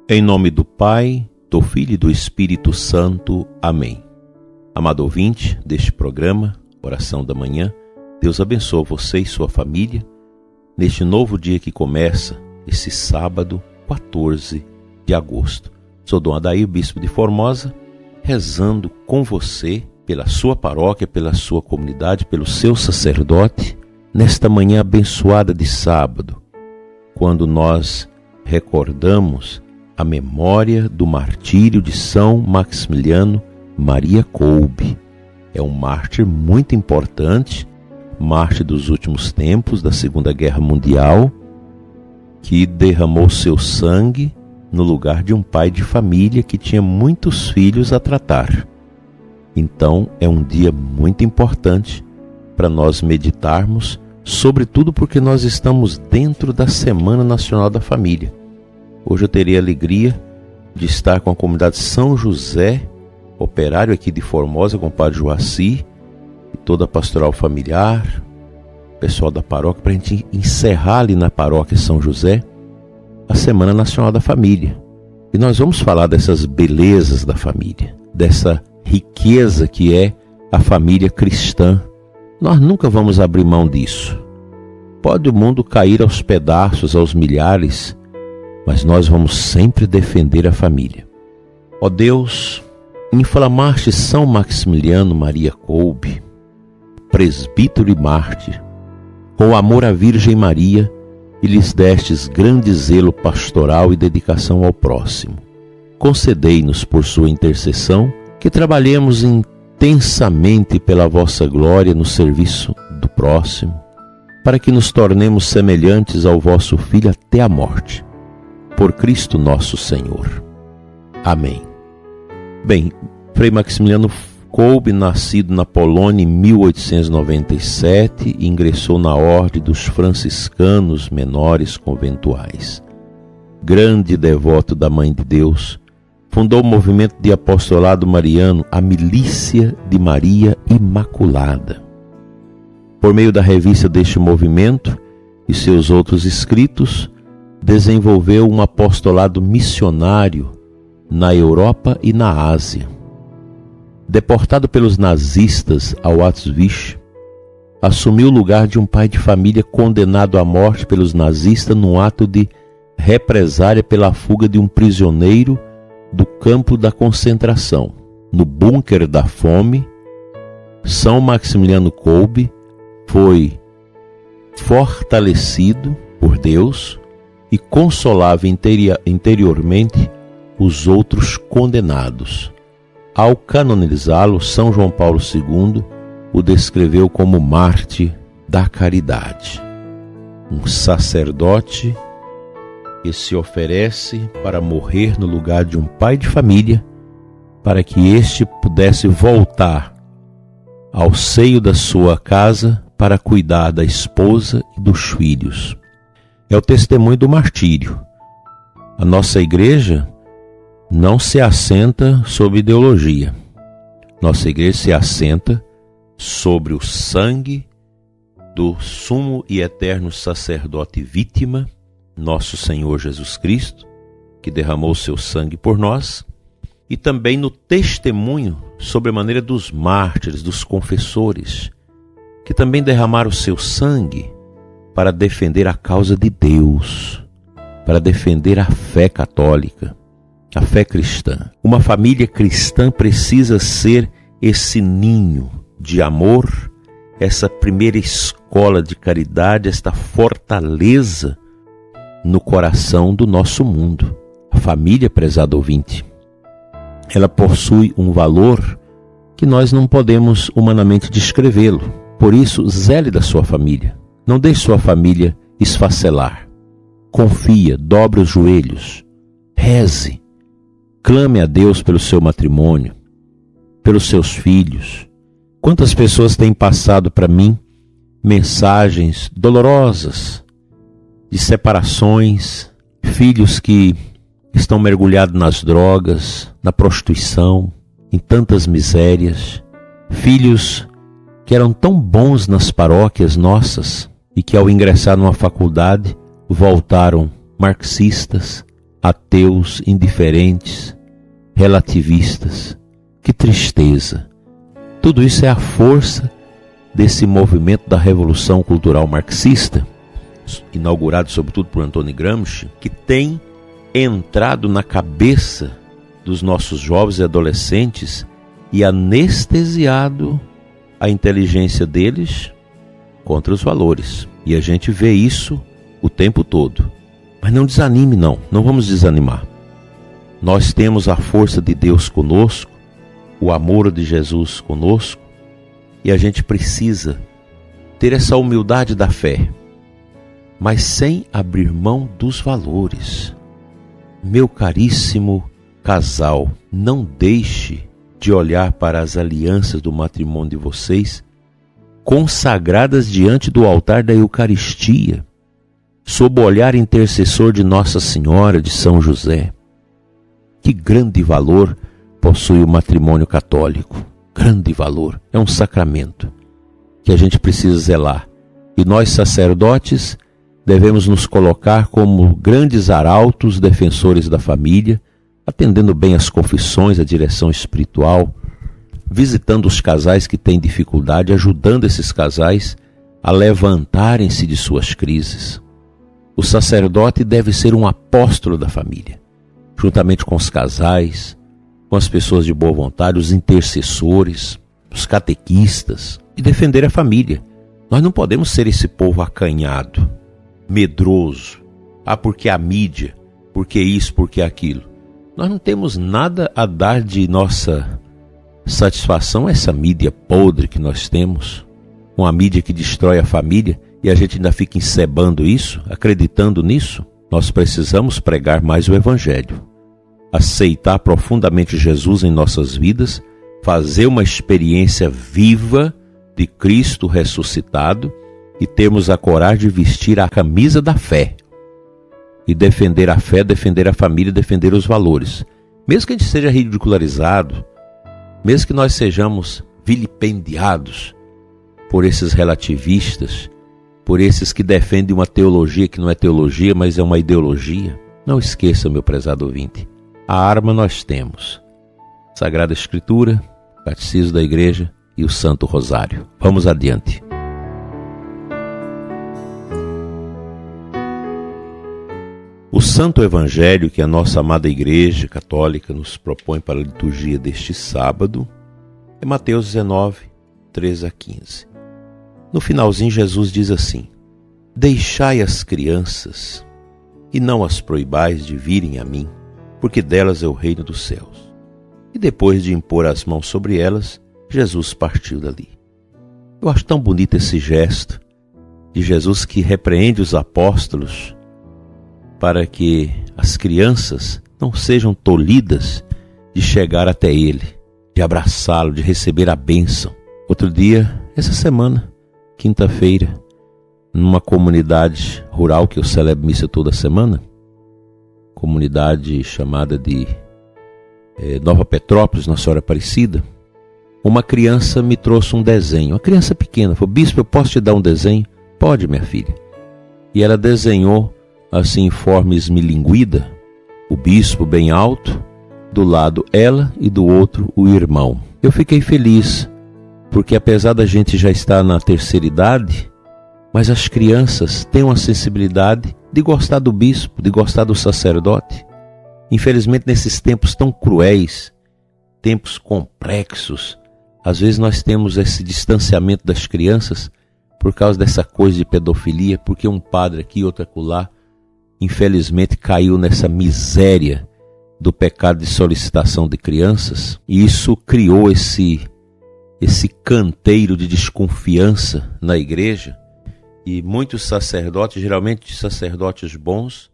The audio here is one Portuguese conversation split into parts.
Em nome do Pai, do Filho e do Espírito Santo. Amém. Amado ouvinte deste programa, Oração da Manhã, Deus abençoe você e sua família neste novo dia que começa, esse sábado, 14 de agosto. Sou Dom Adair, Bispo de Formosa, rezando com você, pela sua paróquia, pela sua comunidade, pelo seu sacerdote, nesta manhã abençoada de sábado, quando nós recordamos a memória do martírio de São Maximiliano Maria Kolbe. É um mártir muito importante, mártir dos últimos tempos, da Segunda Guerra Mundial, que derramou seu sangue no lugar de um pai de família que tinha muitos filhos a tratar. Então é um dia muito importante para nós meditarmos, sobretudo porque nós estamos dentro da Semana Nacional da Família. Hoje eu terei a alegria de estar com a comunidade São José, operário aqui de Formosa, com o Padre Joaci e toda a pastoral familiar, pessoal da paróquia, para a gente encerrar ali na paróquia São José a Semana Nacional da Família. E nós vamos falar dessas belezas da família, dessa riqueza que é a família cristã. Nós nunca vamos abrir mão disso. Pode o mundo cair aos pedaços, aos milhares, mas nós vamos sempre defender a família. Ó Deus, inflamaste São Maximiliano Maria Kolbe, presbítero e mártir, com amor à Virgem Maria, e lhes destes grande zelo pastoral e dedicação ao próximo. Concedei-nos por sua intercessão que trabalhemos intensamente pela vossa glória no serviço do próximo, para que nos tornemos semelhantes ao vosso Filho até a morte. Por Cristo nosso Senhor. Amém. Bem, Frei Maximiliano Kolbe, nascido na Polônia em 1897, ingressou na Ordem dos Franciscanos Menores Conventuais. Grande devoto da Mãe de Deus, fundou o movimento de apostolado mariano, a Milícia de Maria Imaculada. Por meio da revista deste movimento e seus outros escritos, desenvolveu um apostolado missionário na Europa e na Ásia. Deportado pelos nazistas ao Auschwitz, assumiu o lugar de um pai de família condenado à morte pelos nazistas num ato de represália pela fuga de um prisioneiro do campo da concentração. No bunker da fome, São Maximiliano Kolbe foi fortalecido por Deus e consolava interiormente os outros condenados. Ao canonizá-lo, São João Paulo II o descreveu como mártir da caridade, um sacerdote que se oferece para morrer no lugar de um pai de família, para que este pudesse voltar ao seio da sua casa para cuidar da esposa e dos filhos. É o testemunho do martírio. A nossa igreja não se assenta sobre ideologia. Nossa igreja se assenta sobre o sangue do sumo e eterno sacerdote vítima, nosso Senhor Jesus Cristo, que derramou seu sangue por nós, e também no testemunho sobre a maneira dos mártires, dos confessores, que também derramaram seu sangue para defender a causa de Deus, para defender a fé católica, a fé cristã. Uma família cristã precisa ser esse ninho de amor, essa primeira escola de caridade, esta fortaleza no coração do nosso mundo. A família, prezado ouvinte, ela possui um valor que nós não podemos humanamente descrevê-lo. Por isso, zele da sua família. Não deixe sua família esfacelar. Confia, dobre os joelhos, reze, clame a Deus pelo seu matrimônio, pelos seus filhos. Quantas pessoas têm passado para mim mensagens dolorosas de separações, filhos que estão mergulhados nas drogas, na prostituição, em tantas misérias, filhos que eram tão bons nas paróquias nossas e que ao ingressar numa faculdade voltaram marxistas, ateus, indiferentes, relativistas. Que tristeza! Tudo isso é a força desse movimento da Revolução Cultural Marxista, inaugurado sobretudo por Antônio Gramsci, que tem entrado na cabeça dos nossos jovens e adolescentes e anestesiado a inteligência deles contra os valores. E a gente vê isso o tempo todo. Mas não desanime, não vamos desanimar. Nós temos a força de Deus conosco, o amor de Jesus conosco, e a gente precisa ter essa humildade da fé, mas sem abrir mão dos valores. Meu caríssimo casal, não deixe de olhar para as alianças do matrimônio de vocês, consagradas diante do altar da Eucaristia, sob o olhar intercessor de Nossa Senhora, de São José. Que grande valor possui o matrimônio católico. Grande valor. É um sacramento que a gente precisa zelar. E nós, sacerdotes, devemos nos colocar como grandes arautos, defensores da família, atendendo bem as confissões, a direção espiritual, visitando os casais que têm dificuldade, ajudando esses casais a levantarem-se de suas crises. O sacerdote deve ser um apóstolo da família, juntamente com os casais, com as pessoas de boa vontade, os intercessores, os catequistas, e defender a família. Nós não podemos ser esse povo acanhado, medroso, porque a mídia, porque isso, porque aquilo. Nós não temos nada a dar de nossa satisfação a essa mídia podre que nós temos, uma mídia que destrói a família, e a gente ainda fica encebando isso, acreditando nisso. Nós precisamos pregar mais o Evangelho, aceitar profundamente Jesus em nossas vidas, fazer uma experiência viva de Cristo ressuscitado e termos a coragem de vestir a camisa da fé e defender a fé, defender a família, defender os valores. Mesmo que a gente seja ridicularizado, mesmo que nós sejamos vilipendiados por esses relativistas, por esses que defendem uma teologia que não é teologia, mas é uma ideologia, não esqueça, meu prezado ouvinte, a arma nós temos: Sagrada Escritura, Catecismo da Igreja e o Santo Rosário. Vamos adiante. O Santo Evangelho que a nossa amada Igreja Católica nos propõe para a liturgia deste sábado é Mateus 19, 13 a 15. No finalzinho, Jesus diz assim: Deixai as crianças e não as proibais de virem a mim, porque delas é o reino dos céus. E depois de impor as mãos sobre elas, Jesus partiu dali. Eu acho tão bonito esse gesto de Jesus, que repreende os apóstolos para que as crianças não sejam tolhidas de chegar até Ele, de abraçá-lo, de receber a bênção. Outro dia, essa semana, quinta-feira, numa comunidade rural que eu celebro missa toda semana, comunidade chamada de Nova Petrópolis, Nossa Senhora Aparecida, uma criança me trouxe um desenho, uma criança pequena, falou: Bispo, eu posso te dar um desenho? Pode, minha filha. E ela desenhou assim em forma esmilinguida, o bispo bem alto, do lado ela e do outro o irmão. Eu fiquei feliz, porque apesar da gente já estar na terceira idade, mas as crianças têm uma sensibilidade de gostar do bispo, de gostar do sacerdote. Infelizmente, nesses tempos tão cruéis, tempos complexos, às vezes nós temos esse distanciamento das crianças por causa dessa coisa de pedofilia, porque um padre aqui, outro acolá, infelizmente caiu nessa miséria do pecado de solicitação de crianças, e isso criou esse canteiro de desconfiança na igreja, e muitos sacerdotes, geralmente sacerdotes bons,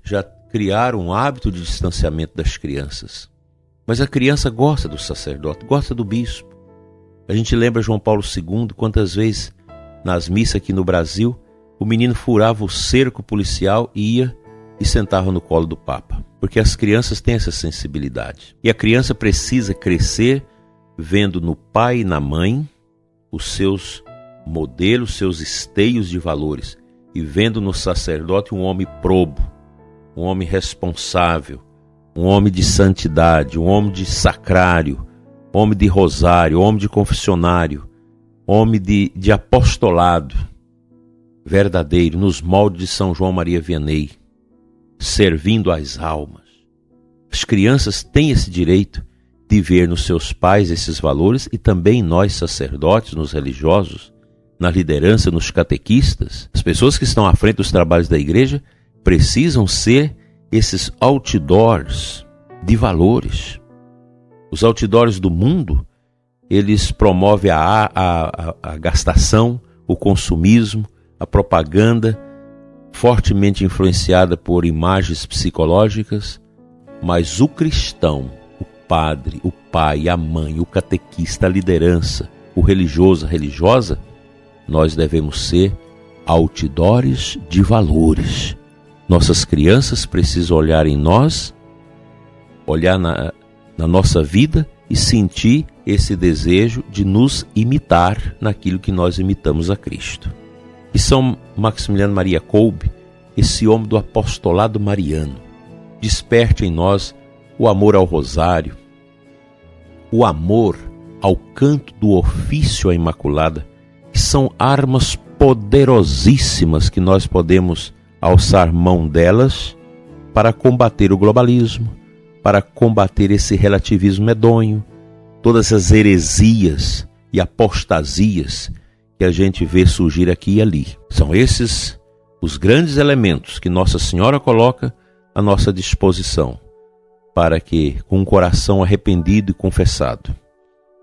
já criaram um hábito de distanciamento das crianças. Mas a criança gosta do sacerdote, gosta do bispo. A gente lembra João Paulo II, quantas vezes nas missas aqui no Brasil, o menino furava o cerco policial e ia e sentava no colo do Papa. Porque as crianças têm essa sensibilidade. E a criança precisa crescer vendo no pai e na mãe os seus modelos, seus esteios de valores, e vendo no sacerdote um homem probo, um homem responsável, um homem de santidade, um homem de sacrário, homem de rosário, homem de confessionário, homem de apostolado verdadeiro, nos moldes de São João Maria Vianney, servindo às almas. As crianças têm esse direito de ver nos seus pais esses valores, e também nós, sacerdotes, nos religiosos, na liderança, nos catequistas. As pessoas que estão à frente dos trabalhos da igreja precisam ser esses outdoors de valores. Os outdoors do mundo, eles promovem a gastação, o consumismo, a propaganda, fortemente influenciada por imagens psicológicas, mas o cristão, o padre, o pai, a mãe, o catequista, a liderança, o religioso, a religiosa, nós devemos ser outdoors de valores. Nossas crianças precisam olhar em nós, olhar na nossa vida e sentir esse desejo de nos imitar naquilo que nós imitamos a Cristo. E São Maximiliano Maria Kolbe, esse homem do apostolado mariano, desperte em nós o amor ao rosário, o amor ao canto do ofício à Imaculada, que são armas poderosíssimas que nós podemos alçar mão delas para combater o globalismo, para combater esse relativismo medonho, todas as heresias e apostasias que a gente vê surgir aqui e ali. São esses os grandes elementos que Nossa Senhora coloca à nossa disposição, para que, com um coração arrependido e confessado,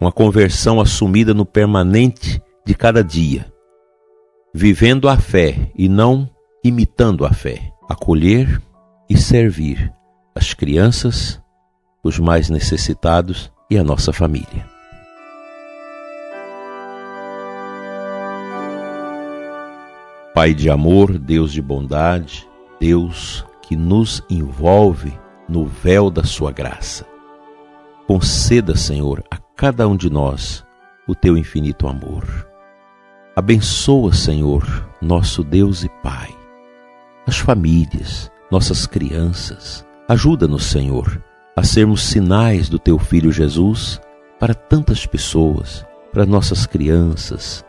uma conversão assumida no permanente de cada dia, vivendo a fé e não imitando a fé, acolher e servir as crianças, os mais necessitados e a nossa família. Pai de amor, Deus de bondade, Deus que nos envolve no véu da sua graça, conceda, Senhor, a cada um de nós o teu infinito amor. Abençoa, Senhor, nosso Deus e Pai, as famílias, nossas crianças. Ajuda-nos, Senhor, a sermos sinais do teu Filho Jesus para tantas pessoas, para nossas crianças,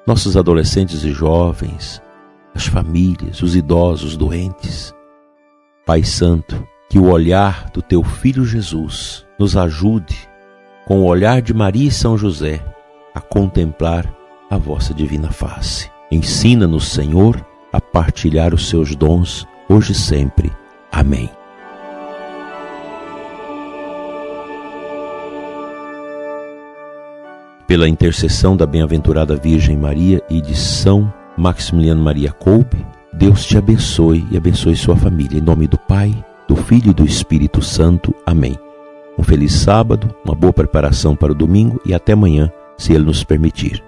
nossos adolescentes e jovens, as famílias, os idosos, os doentes. Pai Santo, que o olhar do teu Filho Jesus nos ajude, com o olhar de Maria e São José, a contemplar a vossa divina face. Ensina-nos, Senhor, a partilhar os seus dons, hoje e sempre. Amém. Pela intercessão da bem-aventurada Virgem Maria e de São Maximiliano Maria Kolbe, Deus te abençoe e abençoe sua família. Em nome do Pai, do Filho e do Espírito Santo. Amém. Um feliz sábado, uma boa preparação para o domingo e até amanhã, se Ele nos permitir.